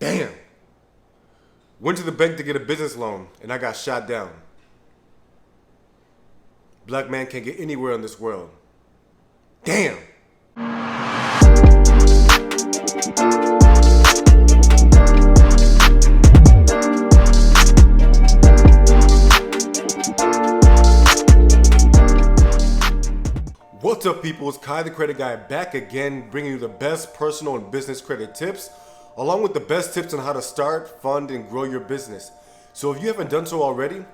Damn. Went to the bank to get a business loan and I got shot down. Black man can't get anywhere in this world. Damn. What's up, people? It's Kai the Credit Guy back again, bringing you the best personal and business credit tips, along with the best tips on how to start, fund, and grow your business. So if you haven't done so already,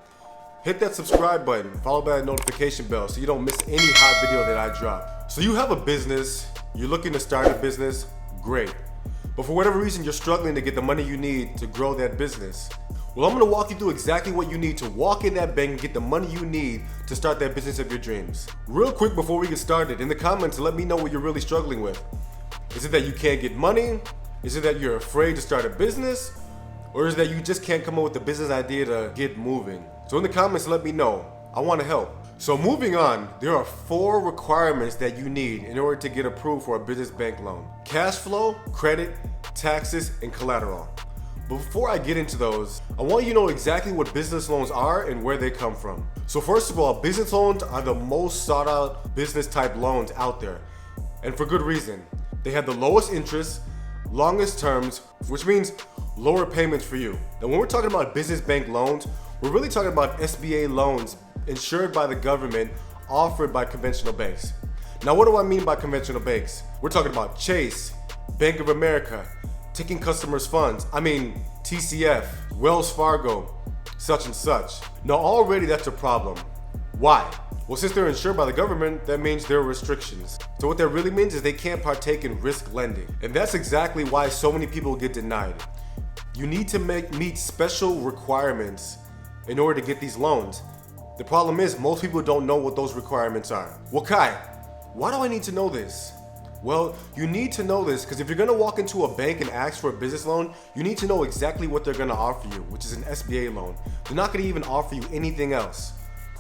hit that subscribe button, followed by that notification bell so you don't miss any hot video that I drop. So you have a business, you're looking to start a business, great. But for whatever reason, you're struggling to get the money you need to grow that business. Well, I'm gonna walk you through exactly what you need to walk in that bank and get the money you need to start that business of your dreams. Real quick before we get started, in the comments, let me know what you're really struggling with. Is it that you can't get money? Is it that you're afraid to start a business? Or is it that you just can't come up with a business idea to get moving? So in the comments, let me know. I wanna help. So moving on, there are 4 requirements that you need in order to get approved for a business bank loan: cash flow, credit, taxes, and collateral. But before I get into those, I want you to know exactly what business loans are and where they come from. So first of all, business loans are the most sought out business type loans out there. And for good reason. They have the lowest interest, longest terms, which means lower payments for you. Now when we're talking about business bank loans, we're really talking about SBA loans insured by the government, offered by conventional banks. Now what do I mean by conventional banks? We're talking about Chase, Bank of America, taking customers' funds. I mean, TCF, Wells Fargo, such and such. Now already that's a problem. Why? Well, since they're insured by the government, that means there are restrictions. So what that really means is they can't partake in risk lending. And that's exactly why so many people get denied. You need to meet special requirements in order to get these loans. The problem is most people don't know what those requirements are. Well, Kai, why do I need to know this? Well, you need to know this because if you're gonna walk into a bank and ask for a business loan, you need to know exactly what they're gonna offer you, which is an SBA loan. They're not gonna even offer you anything else.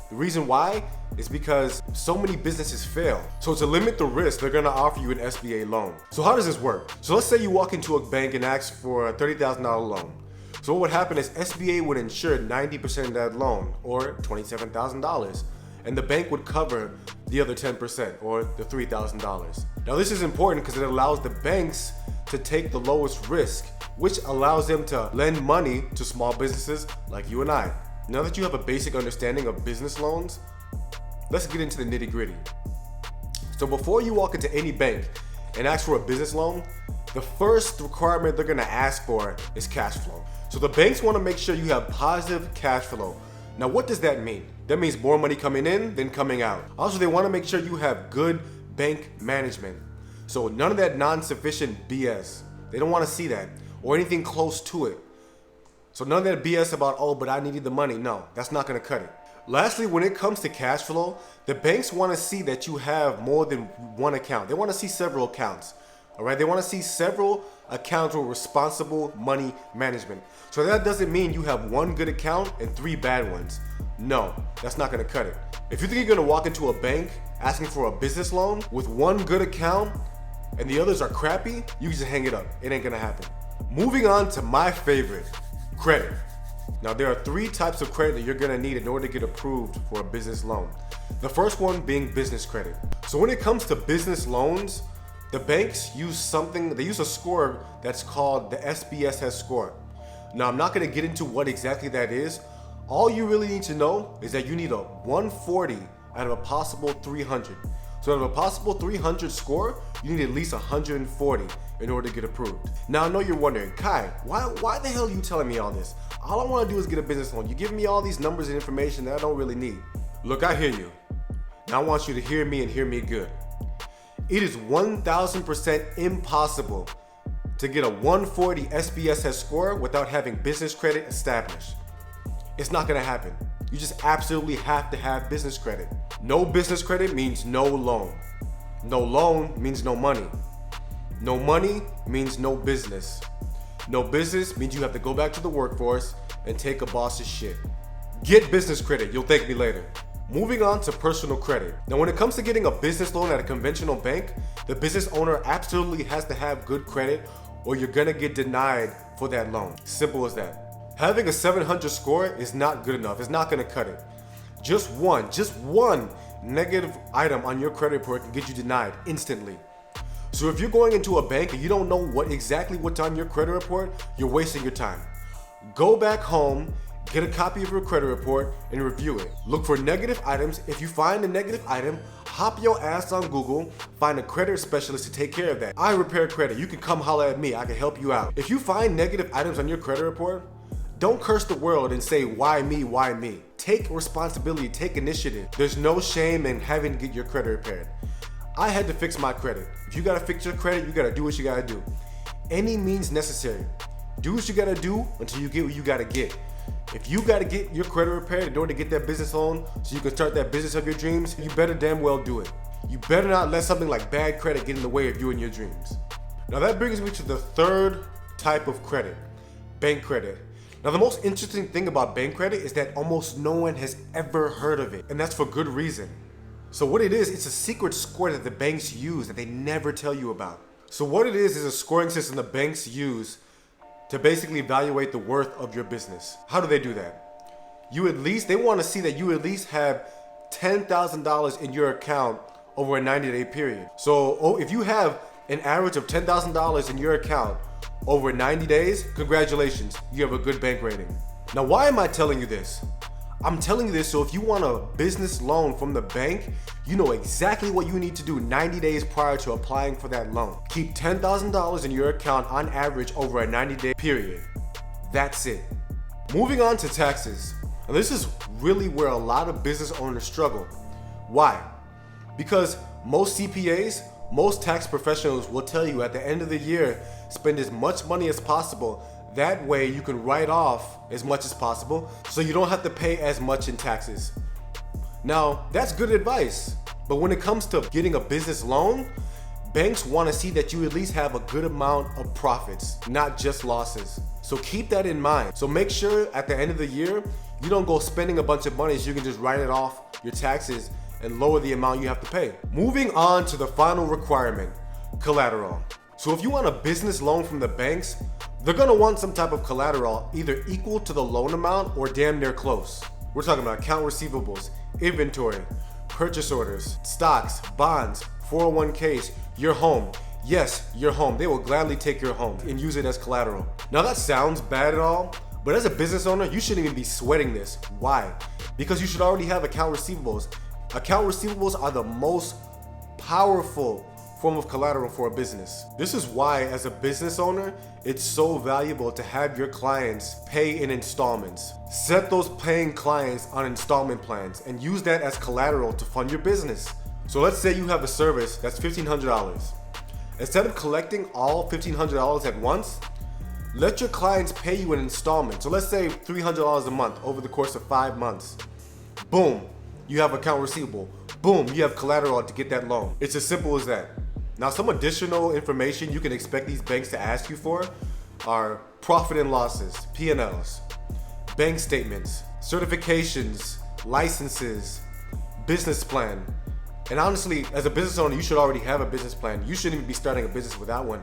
The reason why is because so many businesses fail. So to limit the risk, they're gonna offer you an SBA loan. So how does this work? So let's say you walk into a bank and ask for a $30,000 loan. So what would happen is SBA would insure 90% of that loan, or $27,000. And the bank would cover the other 10%, or the $3,000. Now this is important because it allows the banks to take the lowest risk, which allows them to lend money to small businesses like you and I. Now that you have a basic understanding of business loans, let's get into the nitty-gritty. So before you walk into any bank and ask for a business loan, the first requirement they're gonna ask for is cash flow. So the banks wanna make sure you have positive cash flow. Now what does that mean? That means more money coming in than coming out. Also, they wanna make sure you have good bank management. So none of that non-sufficient BS. They don't wanna see that or anything close to it. So none of that BS about, oh, but I needed the money. No, that's not gonna cut it. Lastly, when it comes to cash flow, the banks wanna see that you have more than one account. They wanna see several accounts. All right, they want to see several accounts with responsible money management. So that doesn't mean you have one good account and 3 bad ones. No, that's not going to cut it. If you think you're going to walk into a bank asking for a business loan with one good account and the others are crappy, you just hang it up. It ain't going to happen. Moving on to my favorite, credit. Now there are 3 types of credit that you're going to need in order to get approved for a business loan. The first one being business credit. So when it comes to business loans, the banks use a score that's called the SBSS score. Now, I'm not gonna get into what exactly that is. All you really need to know is that you need a 140 out of a possible 300. So out of a possible 300 score, you need at least 140 in order to get approved. Now, I know you're wondering, Kai, why the hell are you telling me all this? All I wanna do is get a business loan. You're giving me all these numbers and information that I don't really need. Look, I hear you. Now I want you to hear me and hear me good. It is 1000% impossible to get a 140 SBSS score without having business credit established. It's not gonna happen. You just absolutely have to have business credit. No business credit means no loan. No loan means no money. No money means no business. No business means you have to go back to the workforce and take a boss's shit. Get business credit, you'll thank me later. Moving on to personal credit. Now when it comes to getting a business loan at a conventional bank, the business owner absolutely has to have good credit or you're gonna get denied for that loan. Simple as that. Having a 700 score is not good enough. It's not gonna cut it. Just one negative item on your credit report can get you denied instantly. So if you're going into a bank and you don't know exactly what's on your credit report, you're wasting your time. Go back home, get a copy of your credit report and review it. Look for negative items. If you find a negative item, hop your ass on Google, find a credit specialist to take care of that. I repair credit. You can come holler at me. I can help you out. If you find negative items on your credit report, don't curse the world and say, why me, why me? Take responsibility, take initiative. There's no shame in having to get your credit repaired. I had to fix my credit. If you gotta fix your credit, you gotta do what you gotta do. Any means necessary. Do what you gotta do until you get what you gotta get. If you gotta get your credit repaired in order to get that business loan so you can start that business of your dreams, you better damn well do it. You better not let something like bad credit get in the way of you and your dreams. Now that brings me to the third type of credit, bank credit. Now the most interesting thing about bank credit is that almost no one has ever heard of it, and that's for good reason. So what it is, it's a secret score that the banks use that they never tell you about. So what it is a scoring system the banks use to basically evaluate the worth of your business. How do they do that? They want to see that you at least have $10,000 in your account over a 90-day period. So if you have an average of $10,000 in your account over 90 days, congratulations, you have a good bank rating. Now, why am I telling you this? I'm telling you this so if you want a business loan from the bank, you know exactly what you need to do 90 days prior to applying for that loan. Keep $10,000 in your account on average over a 90-day period. That's it. Moving on to taxes. And this is really where a lot of business owners struggle. Why? Because most CPAs, most tax professionals will tell you at the end of the year, spend as much money as possible. That way you can write off as much as possible so you don't have to pay as much in taxes. Now, that's good advice, but when it comes to getting a business loan, banks want to see that you at least have a good amount of profits, not just losses. So keep that in mind. So make sure at the end of the year, you don't go spending a bunch of money so you can just write it off your taxes and lower the amount you have to pay. Moving on to the final requirement, collateral. So if you want a business loan from the banks, they're gonna want some type of collateral either equal to the loan amount or damn near close. We're talking about account receivables, inventory, purchase orders, stocks, bonds, 401ks, your home. Yes, your home. They will gladly take your home and use it as collateral. Now that sounds bad at all, but as a business owner, you shouldn't even be sweating this. Why? Because you should already have account receivables. Account receivables are the most powerful form of collateral for a business. This is why, as a business owner, it's so valuable to have your clients pay in installments. Set those paying clients on installment plans and use that as collateral to fund your business. So let's say you have a service that's $1,500. Instead of collecting all $1,500 at once, let your clients pay you in installments. So let's say $300 a month over the course of 5 months. Boom, you have account receivable. Boom, you have collateral to get that loan. It's as simple as that. Now, some additional information you can expect these banks to ask you for are profit and losses, P&Ls, bank statements, certifications, licenses, business plan. And honestly, as a business owner, you should already have a business plan. You shouldn't even be starting a business without one.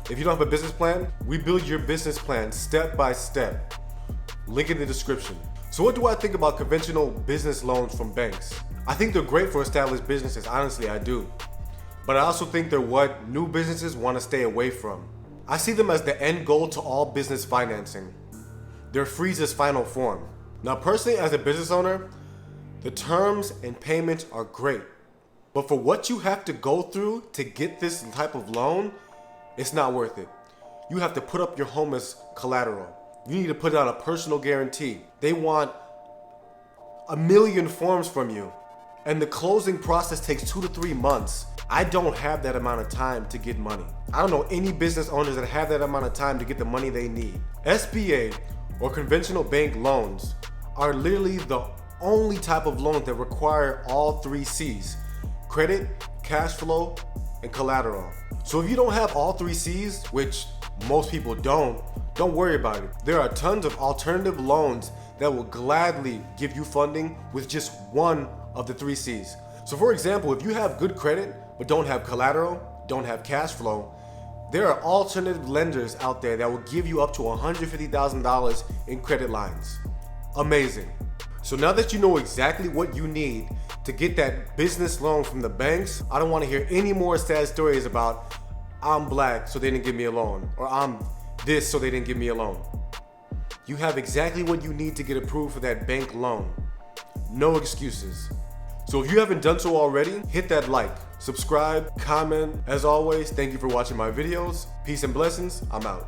If you don't have a business plan, we build your business plan step by step. Link in the description. So what do I think about conventional business loans from banks? I think they're great for established businesses, honestly I do. But I also think they're what new businesses want to stay away from. I see them as the end goal to all business financing. They're Freeze's final form. Now personally, as a business owner, the terms and payments are great. But for what you have to go through to get this type of loan, it's not worth it. You have to put up your home as collateral. You need to put out a personal guarantee. They want 1 million forms from you. And the closing process takes 2 to 3 months. I don't have that amount of time to get money. I don't know any business owners that have that amount of time to get the money they need. SBA or conventional bank loans are literally the only type of loans that require all 3 C's: credit, cash flow, and collateral. So if you don't have all 3 C's, which most people don't worry about it. There are tons of alternative loans that will gladly give you funding with just one of the 3 C's. So for example, if you have good credit but don't have collateral, don't have cash flow, There are alternative lenders out there that will give you up to $150,000 in credit lines. Amazing. So now that you know exactly what you need to get that business loan from the banks, I don't want to hear any more sad stories about I'm black so they didn't give me a loan, or I'm this so they didn't give me a loan. You have exactly what you need to get approved for that bank loan. No excuses. So if you haven't done so already, hit that like, subscribe, comment. As always, thank you for watching my videos. Peace and blessings. I'm out.